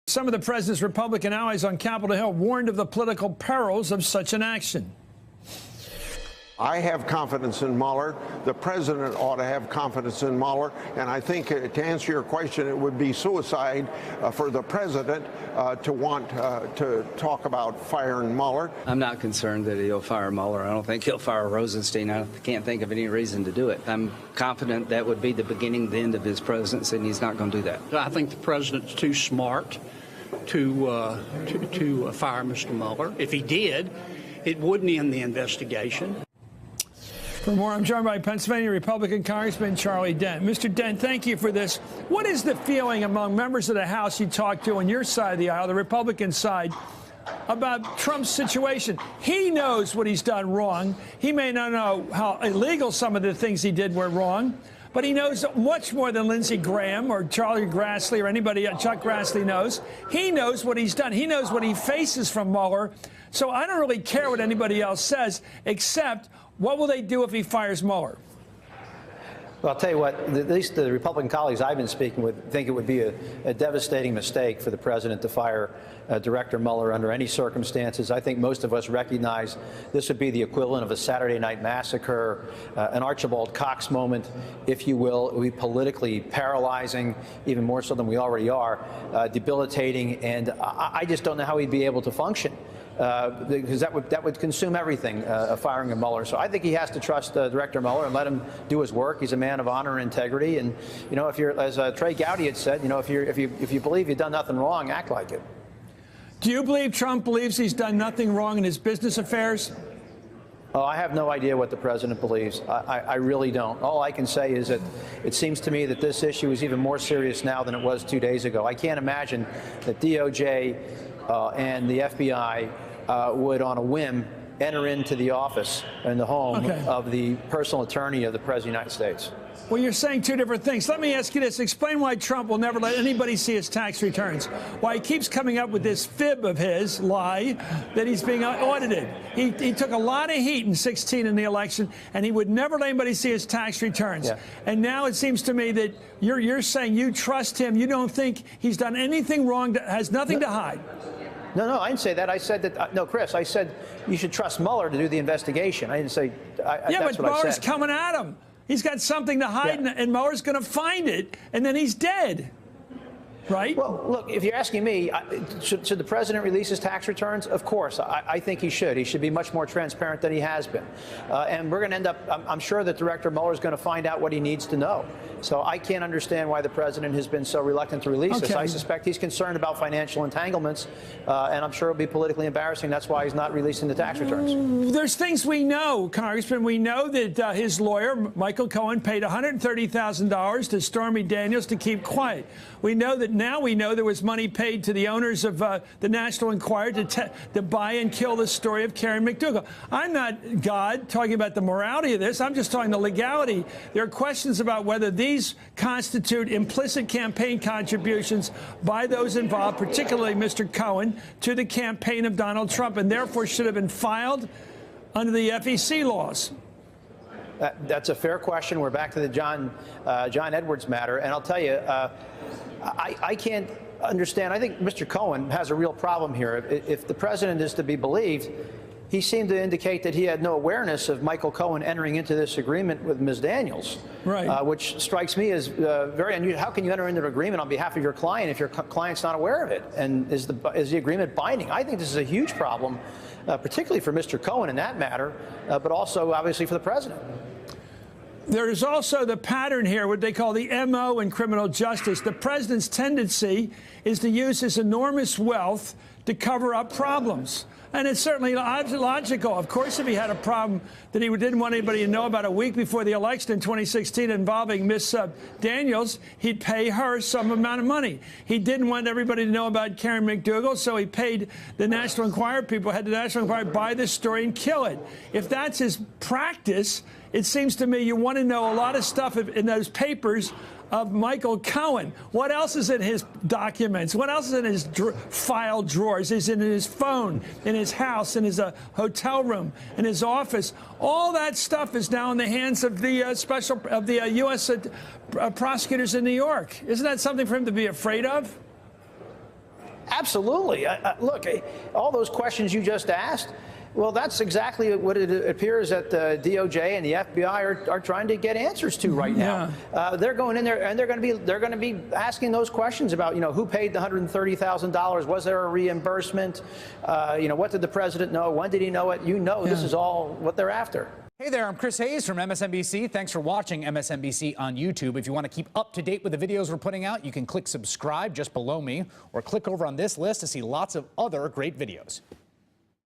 Some of the president's Republican allies on Capitol Hill warned of the political perils of such an action. I have confidence in Mueller. The president ought to have confidence in Mueller. And I think, to answer your question, it would be suicide for the president to want to talk about firing Mueller. I'm not concerned that he'll fire Mueller. I don't think he'll fire Rosenstein. I can't think of any reason to do it. I'm confident that would be the beginning, the end of his presidency, and he's not going to do that. I think the president's too smart to fire Mr. Mueller. If he did, it wouldn't end the investigation. For more, I'm joined by Pennsylvania Republican Congressman Charlie Dent. Mr. Dent, thank you for this. What is the feeling among members of the House you talk to on your side of the aisle, the Republican side, about Trump's situation? He knows what he's done wrong. He may not know how illegal some of the things he did were wrong, but he knows much more than Lindsey Graham or Charlie Grassley or anybody, Chuck Grassley knows. He knows what he's done. He knows what he faces from Mueller. So I don't really care what anybody else says, except what will they do if he fires Mueller? Well, I'll tell you what, at least the Republican colleagues I've been speaking with think it would be a devastating mistake for the president to fire Director Mueller under any circumstances. I think most of us recognize this would be the equivalent of a Saturday Night Massacre, an Archibald Cox moment, if you will. It would be politically paralyzing, even more so than we already are, debilitating, and I just don't know how he'd be able to function. Because that would consume everything, firing of Mueller. So I think he has to trust Director Mueller and let him do his work. He's a man of honor and integrity. And you know, if you're, as Trey Gowdy had said, you know, if you believe you've done nothing wrong, act like it. Do you believe Trump believes he's done nothing wrong in his business affairs? Oh, I have no idea what the president believes. I really don't. All I can say is that it seems to me that this issue is even more serious now than it was 2 days ago. I can't imagine that DOJ and the FBI would, on a whim, enter into the office and the home of the personal attorney of the President of the United States. Well, you're saying two different things. Let me ask you this. Explain why Trump will never let anybody see his tax returns. Why he keeps coming up with this fib of his, lie, that he's being audited. He took a lot of heat in 2016 in the election, and he would never let anybody see his tax returns. Yeah. And now it seems to me that you're saying you trust him. You don't think he's done anything wrong, has nothing to hide. No, I didn't say that. I said that, no, Chris, I said you should trust Mueller to do the investigation. I didn't say, yeah, that's but what Mueller's I said. coming at him. He's got something to hide, and Mueller's going to find it, and then he's dead. Right? Well, look, if you're asking me, should the president release his tax returns? Of course. I think he should. He should be much more transparent than he has been. And we're going to end up, I'm sure that Director Mueller is going to find out what he needs to know. So I can't understand why the president has been so reluctant to release this. I suspect he's concerned about financial entanglements, and I'm sure it'll be politically embarrassing. That's why he's not releasing the tax returns. There's things we know, Congressman. We know that his lawyer, Michael Cohen, paid $130,000 to Stormy Daniels to keep quiet. We know that now we know there was money paid to the owners of the National Enquirer to buy and kill the story of Karen McDougal. I'm not God talking about the morality of this. I'm just talking the legality. There are questions about whether these constitute implicit campaign contributions by those involved, particularly Mr. Cohen, to the campaign of Donald Trump, and therefore should have been filed under the FEC laws. That's a fair question. We're back to the John Edwards matter, and I'll tell you, I can't understand. I think Mr. Cohen has a real problem here. If the president is to be believed, he seemed to indicate that he had no awareness of Michael Cohen entering into this agreement with Ms. Daniels, which strikes me as very unusual. How can you enter into an agreement on behalf of your client if your client's not aware of it? And is the agreement binding? I think this is a huge problem, particularly for Mr. Cohen in that matter, but also obviously for the president. There is also the pattern here, what they call the MO in criminal justice. The president's tendency is to use his enormous wealth to cover up problems. And it's certainly logical. Of course, if he had a problem that he didn't want anybody to know about a week before the election in 2016 involving Miss Daniels, he'd pay her some amount of money. He didn't want everybody to know about Karen McDougal, so he paid the National Enquirer people, had the National Enquirer buy this story and kill it. If that's his practice, it seems to me you want to know a lot of stuff in those papers of Michael Cohen. What else is in his documents? What else is in his file drawers? Is in his phone, in his house, in his hotel room, in his office? All that stuff is now in the hands of the U.S. prosecutors in New York. Isn't that something for him to be afraid of? Absolutely. Look, all those questions you just asked, well, that's exactly what it appears that the DOJ and the FBI are trying to get answers to right now. They're going in there and they're going to be asking those questions about, who paid the $130,000? Was there a reimbursement? What did the president know? When did he know it? This is all what they're after. Hey there, I'm Chris Hayes from MSNBC. Thanks for watching MSNBC on YouTube. If you want to keep up to date with the videos we're putting out, you can click subscribe just below me or click over on this list to see lots of other great videos.